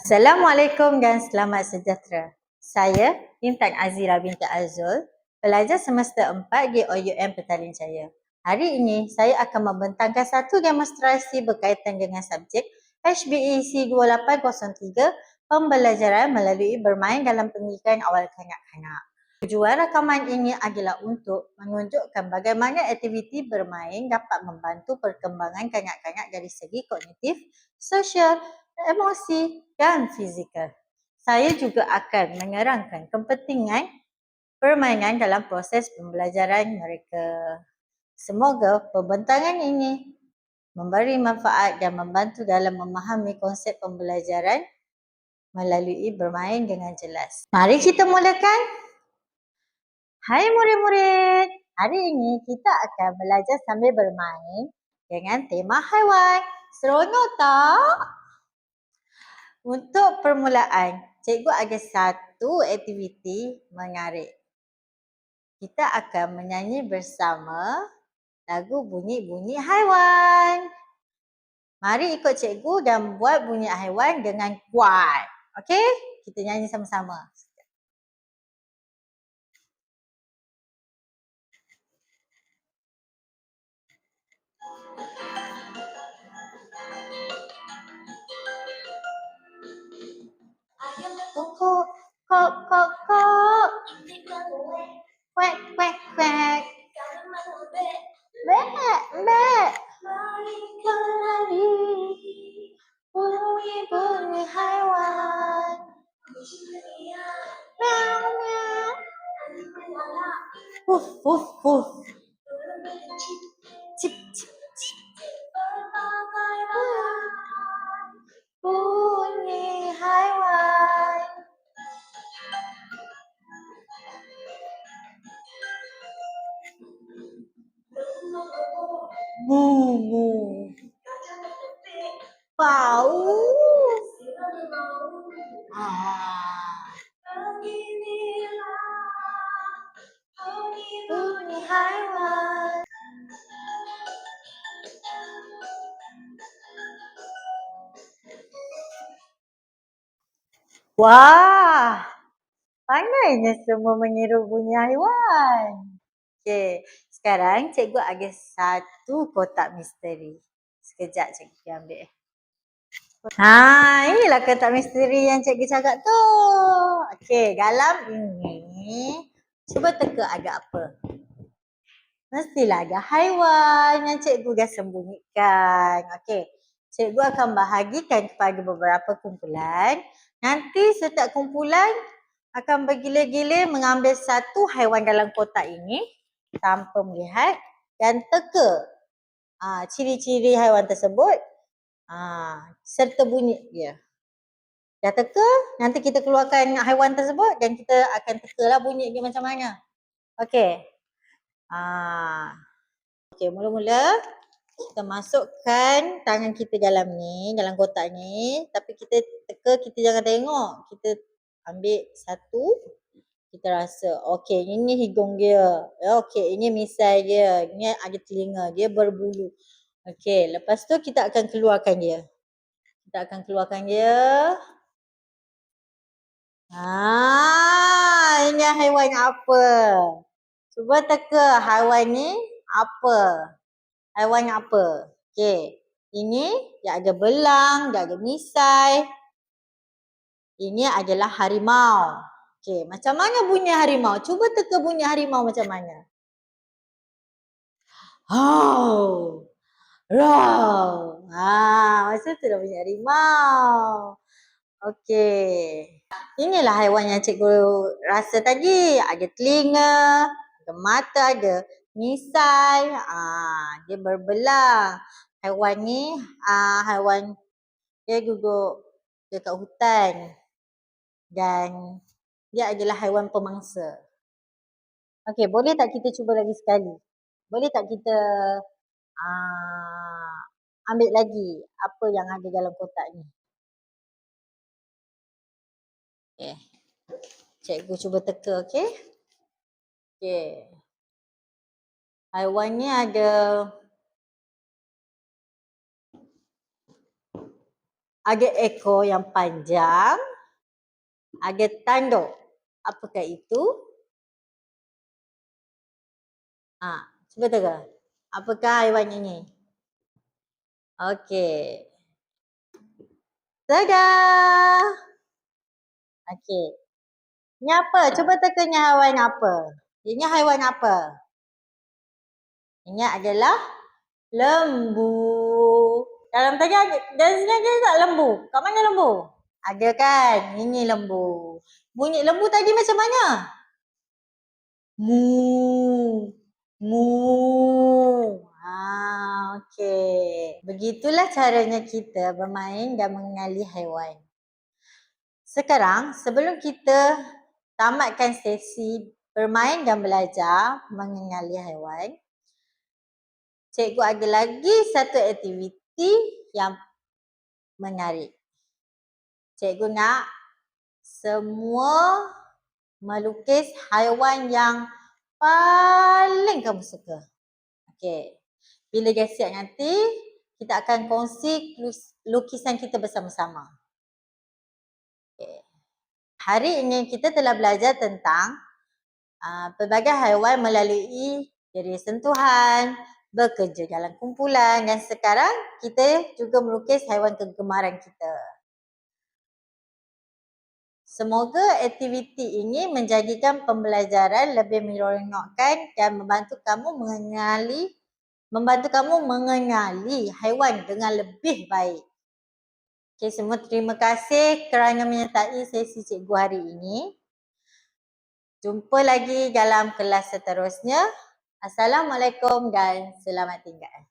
Assalamualaikum dan selamat sejahtera. Saya Intan Azira binti Azul, pelajar semester 4 GOUM Petaling Jaya. Hari ini saya akan membentangkan satu demonstrasi berkaitan dengan subjek HBEC 2803 pembelajaran melalui bermain dalam pendidikan awal kanak-kanak. Tujuan rakaman ini adalah untuk menunjukkan bagaimana aktiviti bermain dapat membantu perkembangan kanak-kanak dari segi kognitif, sosial, emosi dan fizikal. Saya juga akan menerangkan kepentingan permainan dalam proses pembelajaran mereka. Semoga pembentangan ini memberi manfaat dan membantu dalam memahami konsep pembelajaran melalui bermain dengan jelas. Mari kita mulakan. Hai murid-murid, hari ini kita akan belajar sambil bermain dengan tema haiwan. Seronok tak? Untuk permulaan, cikgu ada satu aktiviti menarik. Kita akan menyanyi bersama lagu bunyi-bunyi haiwan. Mari ikut cikgu dan buat bunyi haiwan dengan kuat. Okey? Kita nyanyi sama-sama. Kok, kok, kok, kok. Quack, quack, quack. Bek, bek. Mainkan lagi bunyi-bunyi haiwan. Meow, meow. Woof, woof, woof. Cip, cip, cip. Bunyi haiwan. Moo, moo. Bau. Bunyi haiwan. Wah, pandainya semua meniru bunyi haiwan. Okey, sekarang cikgu ada satu kotak misteri. Sekejap cikgu ambil. Inilah kotak misteri yang cikgu cakap tu. Okey, dalam ini cuba teka ada apa? Mestilah ada haiwan yang cikgu dah sembunyikan. Okey, cikgu akan bahagikan kepada beberapa kumpulan. Nanti setiap kumpulan akan bergila-gila mengambil satu haiwan dalam kotak ini tanpa melihat dan teka ciri-ciri haiwan tersebut serta bunyi dia. Dah teka, nanti kita keluarkan haiwan tersebut dan kita akan tekalah bunyi dia macam mana. Okey. Okey, mula-mula kita masukkan tangan kita dalam ni, dalam kotak ni. Tapi kita teka, kita jangan tengok. Kita ambil satu, kita rasa. Okey, ini hidung dia. Okey, ini misai dia. Ini ada telinga, dia berbulu. Okey, lepas tu kita akan keluarkan dia. Kita akan keluarkan dia. Ini haiwan apa? Cuba teka haiwan ni apa? Haiwan apa? Okey. Ini dia ada belang, dia ada misai. Ini adalah harimau. Okey, macam mana bunyi harimau? Cuba teka bunyi harimau macam mana? Hau. Row. Macam tu dah bunyi harimau. Okey. Inilah haiwan yang cikgu rasa tadi. Ada telinga, ada mata, ada misai. Dia berbelang. Haiwan ni, haiwan dia duduk dekat hutan. Dan dia adalah haiwan pemangsa. Okey, boleh tak kita cuba lagi sekali? Boleh tak kita ambil lagi apa yang ada dalam kotak ni? Okey. Cikgu cuba teka, okey? Okey. Haiwan ni ada Ada ekor yang panjang, ada tanduk. Apakah itu? Cuba tengok. Apakah haiwan ini? Okey. Tada! Okey. Ini apa? Cuba teka ni haiwan apa? Ini haiwan apa? Ini adalah lembu. Dalam tadi dan sini ada tak lembu? Kat mana lembu? Ada kan? Ini lembu. Bunyi lembu tadi macam mana? Mu. Mu. Okey. Begitulah caranya kita bermain dan mengenali haiwan. Sekarang, sebelum kita tamatkan sesi bermain dan belajar mengenali haiwan, cikgu ada lagi satu aktiviti yang menarik. Cikgu nak semua melukis haiwan yang paling kamu suka. Okey. Bila dah siap nanti, kita akan kongsi lukisan kita bersama-sama. Okay. Hari ini kita telah belajar tentang pelbagai haiwan melalui dari sentuhan, bekerja dalam kumpulan dan sekarang kita juga melukis haiwan kegemaran kita. Semoga aktiviti ini menjadikan pembelajaran lebih menyeronokkan dan membantu kamu mengenali haiwan dengan lebih baik. Okay, semua terima kasih kerana menyertai sesi cikgu hari ini. Jumpa lagi dalam kelas seterusnya. Assalamualaikum dan selamat tinggal.